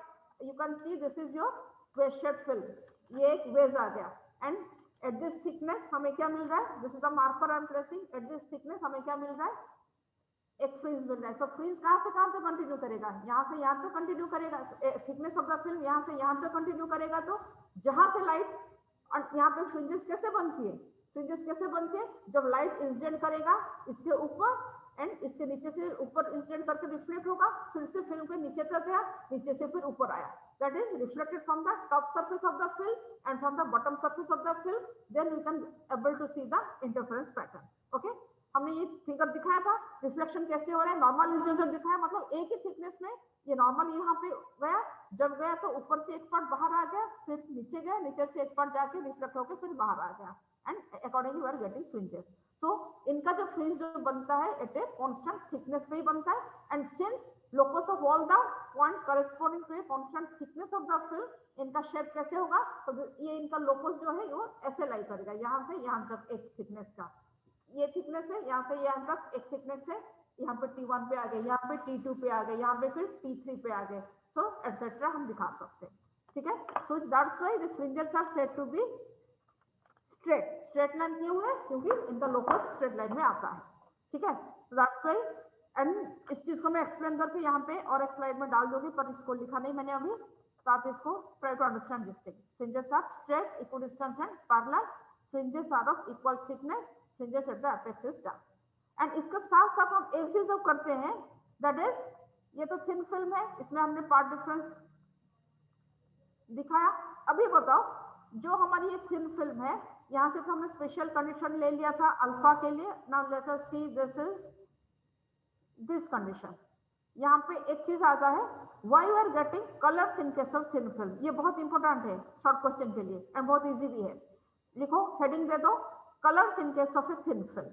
you can see this is your ways shape film, ये एक वेज आ गया, एंड एट दिस थिकनेस हमें क्या मिल रहा है? This is the marker I am placing, at this thickness हमें क्या मिल रहा है? एक फ्रिंज मिल रहा है। तो फ्रिंज कहाँ से कहाँ तक कंटिन्यू करेगा? यहाँ से यहाँ तक कंटिन्यू करेगा, थिकनेस ऑफ द फिल्म यहाँ से यहाँ तक कंटिन्यू करेगा। तो जहां से लाइट, और यहाँ पे फ्रिंजेस कैसे बनती है? फ्रिंजेस कैसे बनते हैं? जब लाइट इंसिडेंट करेगा इसके ऊपर एंड इसके नीचे से ऊपर इंसिडेंट करके रिफ्लेक्ट होगा, फिर से फिल्म के नीचे तक गया, नीचे से फिर ऊपर आया, that is reflected from the top surface of the film and from the bottom surface of the film, then we can able to see the interference pattern. Okay, हमने ये फिगर दिखाया था, रिफ्लेक्शन कैसे हो रहा है, नॉर्मल इंसिडेंट दिखाया, मतलब एक ही थिकनेस में ये नॉर्मल यहाँ पे गया, जब गया तो ऊपर से एक पार्ट बाहर आ गया, फिर नीचे गया, नीचे से एक पार्ट जाके रिफ्लेक्ट होकर फिर बाहर आ गया, and accordingly we are getting fringes. So इनका जो फ्रिंज जो बनता है एट ए कांस्टेंट थिकनेस पे ही बनता है, and since locus of all the points corresponding to a constant thickness of the film, इनका शेप कैसे होगा? तो ये इनका लोकस जो है वो ऐसे लाई करेगा, यहाँ से यहाँ तक एक थिकनेस का, ये थिकनेस है, यहाँ से यहाँ तक एक थिकनेस है, यहाँ पे T1 पे आ गए, यहाँ पे T2 पे आ गए, यहाँ पे फिर T3 पे आ गए, सो एटसेट्रा हम दिखा सकते हैं, ठीक है। So that's why the fringes are said to be straight. Straight line क्यों है? क्योंकि इनका लोकस स्ट्रेट लाइन में आता है, ठीक है। सो दैट्स व्हाई, एंड इस चीज को मैं एक्सप्लेन करके यहाँ पे और एक स्लाइड में डाल दूंगी, पर इसको लिखा नहीं मैंने अभी, तो आप इसको try to understand this thing. Fringes are straight, equidistant and parallel, fringes are of equal thickness, fringes at the apex is dark. And इसके साथ साथ हम एक चीज करते हैं, दैट इज ये तो थिन फिल्म है, इसमें हमने पार्ट डिफरेंस दिखाया। अभी बताओ, जो हमारी ये थिन फिल्म है, यहाँ से तो हमने स्पेशल कंडीशन ले लिया था अल्फा के लिए। Now let us see this this condition. यहाँ पे एक चीज आता है, why you are getting colours in case of thin film. ये बहुत इंपॉर्टेंट है शॉर्ट क्वेश्चन के लिए एंड बहुत इजी भी है। लिखो, हेडिंग दे दो, colours in case of a thin film.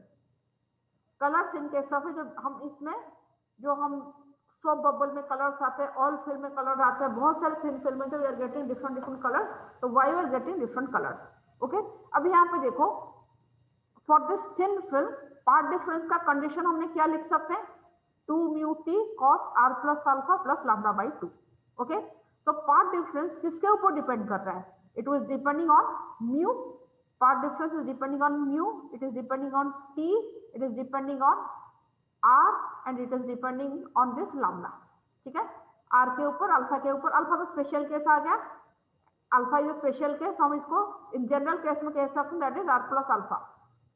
Colours in case of, जो हम इसमें जो हम सोप बबल में कलर्स आते हैं, ऑल फिल्म में कलर आते हैं, बहुत सारे थिन फिल्म में, तो we are getting different different colours. तो why you are getting different colours. Okay, अब यहाँ पे देखो, for this thin film path difference का कंडीशन हमने क्या लिख सकते हैं, 2 mu t cos r plus alpha plus lambda by 2। Okay, तो पार्ट डिफरेंस किसके ऊपर डिपेंड कर रहा है, it was depending on mu। Path difference is depending on mu, it is depending on t, it is depending on r and it is depending on this lambda। ठीक है, r के ऊपर, alpha के ऊपर। Alpha तो special case आ गया, alpha is special case, हम इसको इन जनरल केस में कह सकते हैं, that is r plus alpha.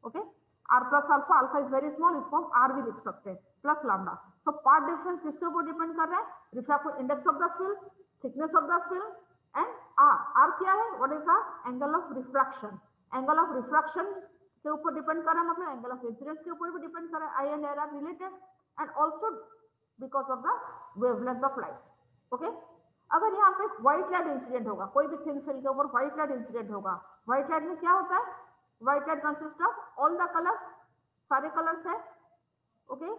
Okay, r plus alpha, alpha is very small, इसको हम r भी लिख सकते हैं, plus lambda. So path difference किसके ऊपर डिपेंड कर रहा है, refractive index of the film, thickness of the film and r। r क्या है, what is the angle of refraction. Angle of refraction के ऊपर डिपेंड कर रहा है, मतलब एंगल ऑफ इंसिडेंस के ऊपर भी डिपेंड कर रहा है। I and R are related and also because of the wavelength of light. Okay, अगर यहाँ पे व्हाइट लाइट इंसिडेंट होगा, कोई भी थिन फिल्म के ऊपर व्हाइट लाइट इंसिडेंट होगा, व्हाइट लाइट में क्या होता है, white light consist of all the colours, सारे कलर्स है। ओके,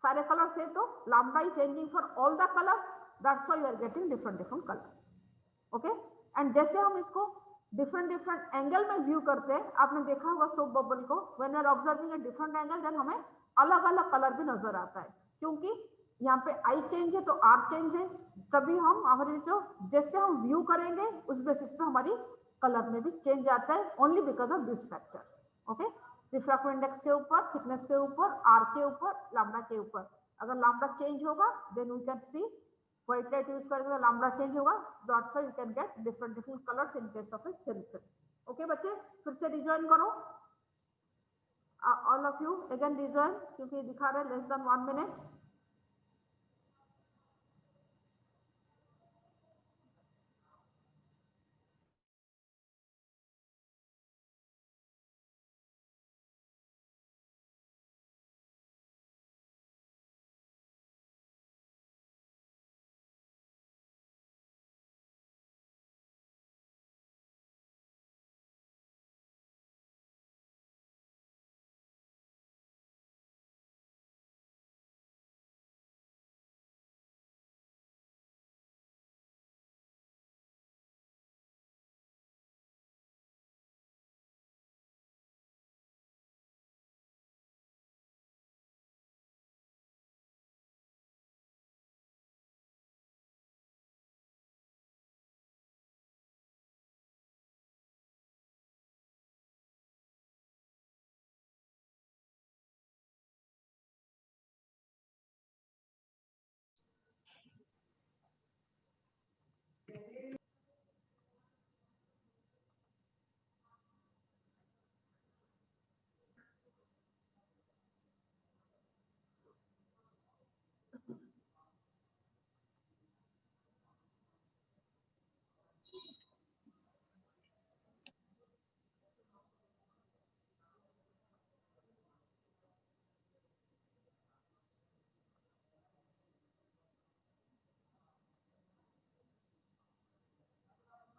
सारे कलर्स है, तो lambda is changing for all the colours, that's why you are getting different different colour. Okay, and जैसे हम इसको डिफरेंट डिफरेंट एंगल में व्यू करते हैं, आपने देखा होगा सोप बबल को, when you are observing a different angle, then हमें अलग अलग कलर भी नजर आता है, क्योंकि यहाँ पे आई चेंज है तो आर चेंज है। तभी हम हमारी जो जैसे हम व्यू करेंगे उस बेसिस पे हमारी कलर में भी चेंज आता है, only because of this factors. Okay, refractive index के ऊपर, थिकनेस के ऊपर, आर के ऊपर, लैम्डा के ऊपर। अगर लैम्डा चेंज होगा then we can see, white light use करके लैम्डा चेंज होगा, that's why you can get different different colours in case of a thin film. Okay बच्चे, फिर से रिजॉइन करो, all of you again rejoin, क्योंकि दिखा रहे लेस देन 1 मिनट।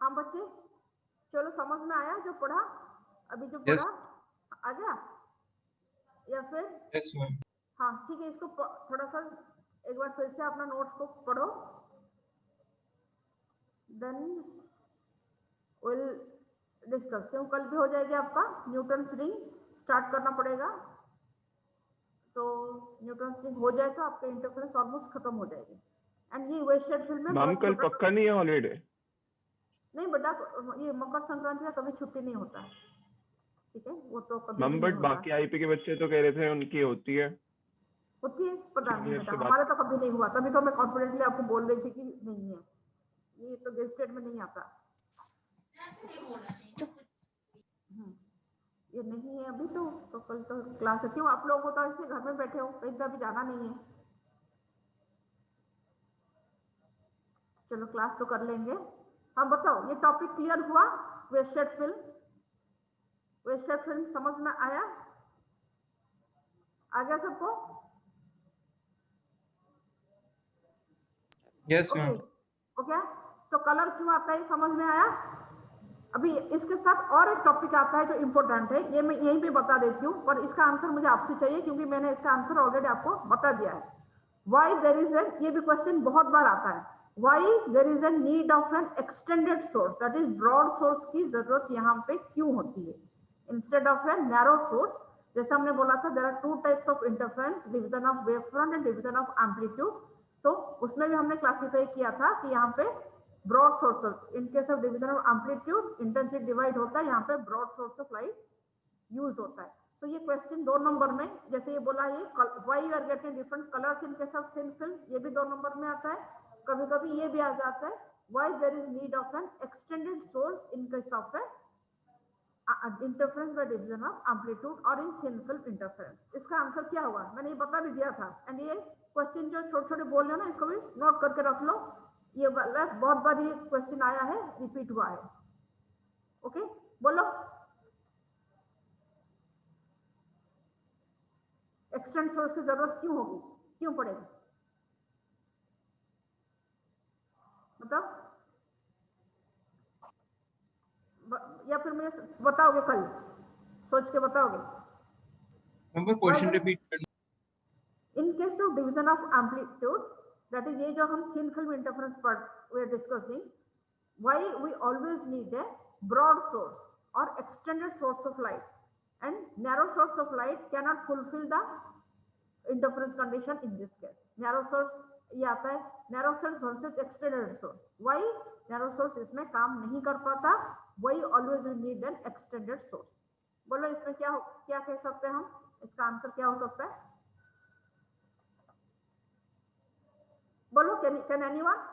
हाँ बच्चे, चलो समझ में आया जो पढ़ा, अभी जो Yes. पढ़ा आ गया या फिर? Yes, ma'am. हाँ ठीक है, इसको थोड़ा सा एक बार फिर से अपना नोट्स को पढ़ो, देन विल डिस्कस। क्यों, कल भी हो जाएगी आपका न्यूटन्स रिंग, स्टार्ट करना पड़ेगा। तो न्यूटन्स रिंग हो जाए तो आपका इंटरफेरेंस ऑलमोस्ट खत्म हो जाएगी। एंड ये वेस्टेड फिल्म में मैम कल पक्का नहीं है हॉलीडे? नहीं बेटा, ये मकर संक्रांति का कभी छुट्टी नहीं होता है, ठीक है, वो तो कभी मैम भी बट नहीं होता। बाकी आईपी के बच्चे तो कह रहे थे उनकी होती है। होती है, पता नहीं Senior बेटा, से बात- हमारा तो कभी नहीं हुआ, तभी तो मैं कॉन्फिडेंटली आपको बोल रही थी कि नहीं है, ये तो गेस्टेड में नहीं आता। ये नहीं है अभी तो कल तो क्लास है। क्यों, आप लोग तो ऐसे घर में बैठे हो, कहीं तो अभी जाना नहीं है? चलो क्लास तो कर लेंगे। हाँ बताओ, ये टॉपिक क्लियर हुआ? वेस्टेड फिल्म, वेस्टेड फिल्म समझ में आया? आ गया सबको? Yes okay ma'am. ओके, तो कलर क्यों आता है समझ में आया? अभी इसके साथ और एक टॉपिक आता है जो इम्पोर्टेंट है, ये मैं यहीं पे बता देती हूँ, पर इसका आंसर मुझे आपसे चाहिए क्योंकि मैंने इसका आंसर ऑलरेडी आपको बता दिया है। वाई देर इज एन, ये भी क्वेश्चन बहुत बार आता है, why there is an need of an extended source, that is broad source की जरूरत यहाँ पे क्यों होती है instead of a narrow source? जैसे हमने बोला था, there are two types of interference, division of wave front and division of amplitude. So उसमें भी हमने क्लासिफाई किया था कि यहाँ पे broad source, in case of division of amplitude intensity divide होता है, यहाँ पे broad source of light use होता है। तो ये क्वेश्चन 2 नंबर में, जैसे ये बोला ये why you are getting different colours in case of thin film, ये भी 2 नंबर में आता है। कभी कभी ये भी आ जाता है, why there is need of an extended source in case of a interference by division of amplitude और इन थिन फिल्म इंटरफेरेंस। इसका आंसर क्या होगा मैंने ये बता भी दिया था। एंड ये क्वेश्चन जो छोटे छोटे बोल रहे हो ना, इसको भी नोट करके रख लो, ये बहुत बार ये क्वेश्चन आया है, रिपीट हुआ है। ओके बोलो, एक्सटेंड सोर्स की जरूरत क्यों होगी, क्यों पड़ेगी मतलब, या फिर मुझे बताओगे कल, सोच के बताओगे? नंबर क्वेश्चन रिपीट कर। In case of division of amplitude, that is ये जो हम थिन फिल्म इंटरफेरेंस पर we are discussing, why we always need a broad source और extended source of light, and narrow source of light can not fulfil the interference condition in this case. Narrow source ये आता है, narrow source versus extended source, why narrow source इसमें काम नहीं कर पाता, why always we need an extended source. बोलो इसमें क्या क्या कह सकते हैं हम, इसका आंसर क्या हो सकता है? बोलो, कैन एनीवन?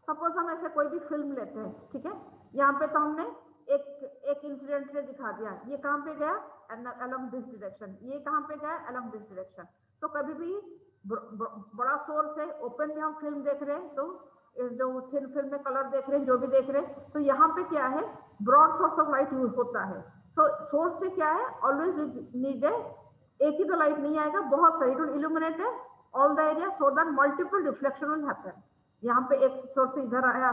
सपोज हम ऐसे कोई भी फिल्म लेते हैं, ठीक है, यहाँ पे तो हमने एक इंसिडेंट ने दिखा दिया, ये कहाँ पे गया along दिस डायरेक्शन, ये कहाँ पे गया along दिस डायरेक्शन। तो कभी भी बड़ा सोर्स है, ओपन में हम फिल्म देख रहे हैं, तो जो थिन फिल्म में कलर देख रहे हैं, जो भी देख रहे हैं, तो यहाँ पे क्या है, broad source of light use होता है। तो सोर्स से क्या है, ऑलवेज नीड एक ही तो लाइट नहीं आएगा, बहुत सारी, it will illuminate all the area so that multiple reflection will happen. यहाँ पे एक सोर्स से इधर आया,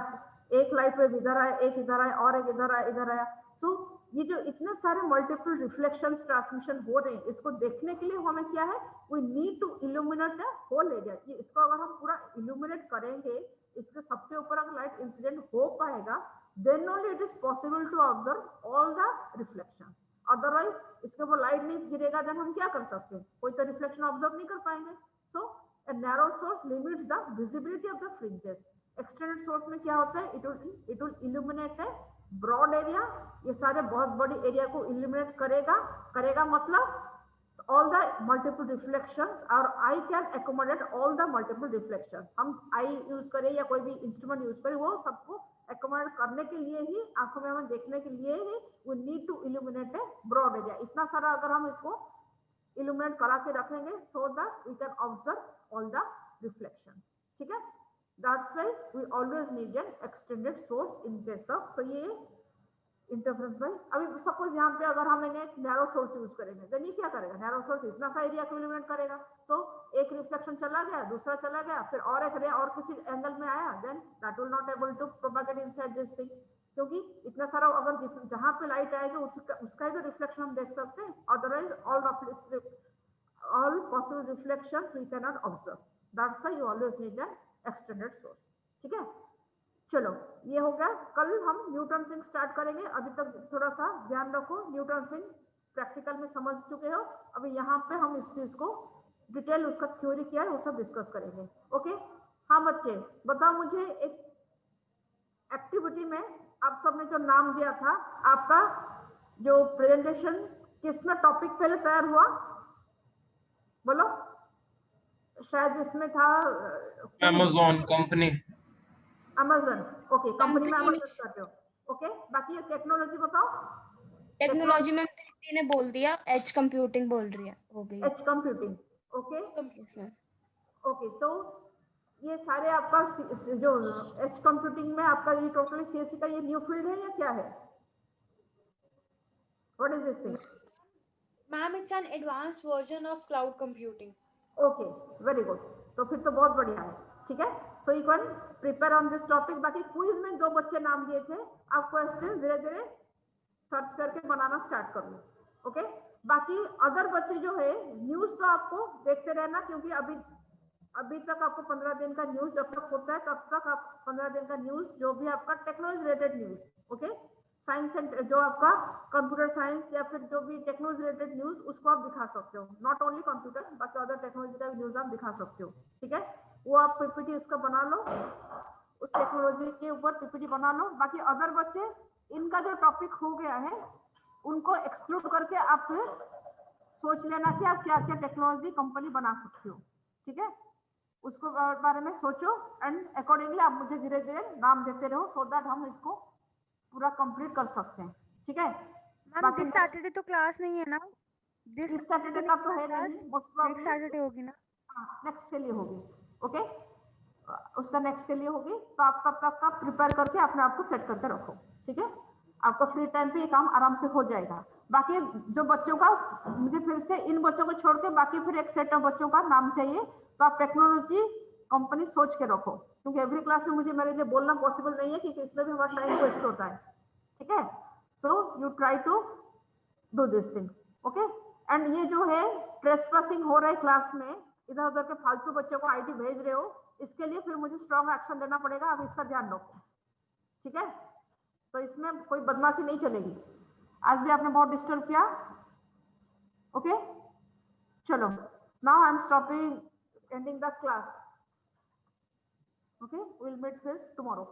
एक लाइट वेव इधर आया, एक इधर आया, और एक इधर आया, इधर आया। सो ये जो इतने सारे मल्टीपल रिफ्लेक्शंस ट्रांसमिशन हो रहे हैं, इसको देखने के लिए हमें क्या है, we need to illuminate the whole area. ये इसको अगर हम पूरा इल्यूमिनेट करेंगे, इसके सबके ऊपर अगर लाइट इंसिडेंट हो पाएगा, then only it is possible to observe all the reflections. Otherwise इसके ऊपर लाइट नहीं गिरेगा, देन हम क्या कर सकते हैं, कोई तो रिफ्लेक्शन ऑब्जर्व नहीं कर पाएंगे। सो a narrow source limits the visibility of the fringes. Extended source में क्या होता है, it will illuminate a broad area, ये सारे बहुत बड़ी एरिया को illuminate करेगा मतलब all the multiple reflections, और eye can accommodate all the multiple reflections। हम eye यूज करें या कोई भी इंस्ट्रूमेंट यूज करें, वो सबको accommodate करने के लिए ही, आंखों में हमें देखने के लिए ही we need to illuminate a broad area। इतना सारा अगर हम इसको illuminate करा के रखेंगे, so that we can observe all the reflections, ठीक है। That's why we always need an extended source in case of, so ये इंटरफेरेंस बाय, अभी सपोज यहाँ पे अगर हम एक नैरो सोर्स यूज करेंगे, देन ये क्या करेगा, नैरो सोर्स इतना सा एरिया को इल्यूमिनेट करेगा। सो एक रिफ्लेक्शन चला गया, दूसरा चला गया, फिर और एक रे और किसी एंगल में आया, then that will not able to propagate inside this thing, क्योंकि इतना सारा अगर जहां पे लाइट आएगी उसका ही तो रिफ्लेक्शन हम देख सकते हैं, otherwise all possible reflections we cannot observe. That's why you always need an extended source, ठीक है। चलो ये हो गया, कल हम न्यूटन सिंग स्टार्ट करेंगे। अभी तक थोड़ा सा ध्यान रखो, न्यूटन सिंग प्रैक्टिकल में समझ चुके हो, अभी यहाँ पे हम इस चीज को डिटेल, उसका थ्योरी क्या है वो सब डिस्कस करेंगे। ओके हाँ बच्चे बताओ, मुझे एक एक्टिविटी में आप सबने जो नाम दिया था, आपका जो प्रेजेंटेशन किसमें टॉपिक पहले तैयार हुआ, बोलो। शायद इसमें था Amazon company. Amazon, okay company में अमेज़न कर रहे हो, ओके। बाकी ये टेक्नोलॉजी बताओ, टेक्नोलॉजी में ने बोल दिया, एज कंप्यूटिंग बोल रही है, हो गई। Edge computing, okay Yes, ma'am. Okay. तो ये सारे आपका जो एज कंप्यूटिंग में आपका ये टोटली सीएससी का ये न्यू फील्ड है या क्या है? What is this thing? Ma'am, it's an advanced version of cloud computing. Okay, very good. तो फिर तो बहुत बढ़िया है, ठीक है। So you can prepare on this topic. बाकी क्विज में 2 बच्चे नाम दिए थे, आप क्वेश्चन धीरे धीरे सर्च करके बनाना स्टार्ट कर लो, ओके। बाकी अदर बच्चे जो है न्यूज तो आपको देखते रहना, क्योंकि अभी तक आपको 15 दिन का न्यूज जब तक होता है तब तक आप 15 दिन का न्यूज जो भी आपका technology related news, okay, science and जो आपका कंप्यूटर साइंस या फिर जो भी टेक्नोलॉजी रिलेटेड न्यूज उसको आप दिखा सकते हो। नॉट ओनली कंप्यूटर, बाकी अदर टेक्नोलॉजी का न्यूज आप दिखा सकते हो, ठीक है। वो आप पीपीटी उसका बना लो, उस टेक्नोलॉजी के ऊपर पीपीटी बना लो। बाकी अदर बच्चे इनका जो टॉपिक हो गया है उनको एक्सक्लूड करके आप फिर सोच लेना कि आप क्या क्या टेक्नोलॉजी कंपनी बना सकते हो, ठीक है। उसको बारे में सोचो एंड अकॉर्डिंगली आप मुझे धीरे धीरे नाम देते रहो, सो दैट हम इसको पूरा कंप्लीट कर सकते हैं, ठीक है। मैम दिस सैटरडे तो क्लास नहीं है ना? दिस सैटरडे का तो है नहीं, मोस्ट नेक्स्ट प्रॉब्ली सैटरडे होगी ना? नेक्स्ट के लिए होगी, ओके। उसका नेक्स्ट के लिए होगी, तो आप तब तक का प्रिपेयर करके अपने आप को सेट करके रखो, ठीक है। आपका फ्री टाइम पे ये काम आराम से हो जाएगा। बाकी जो बच्चों का, मुझे फिर से इन बच्चों को छोड़ के बाकी फिर एक सेट ऑफ बच्चों का नाम चाहिए, तो आप टेक्नोलॉजी कंपनी सोच के रखो, क्योंकि एवरी क्लास में मुझे मेरे लिए बोलना पॉसिबल नहीं है, क्योंकि इसमें भी हमारा टाइम वेस्ट होता है, ठीक है। So you try to do this thing, okay. And ये जो है ट्रेसपासिंग हो रहा है क्लास में, इधर उधर के फालतू बच्चों को आईडी भेज रहे हो, इसके लिए फिर मुझे स्ट्रॉन्ग एक्शन लेना पड़ेगा, आप इसका ध्यान रखो, ठीक है। तो इसमें कोई बदमाशी नहीं चलेगी। आज भी आपने बहुत डिस्टर्ब किया, ओके। चलो, now I am stopping, ending the class, okay. Will meet फिर टुमारो।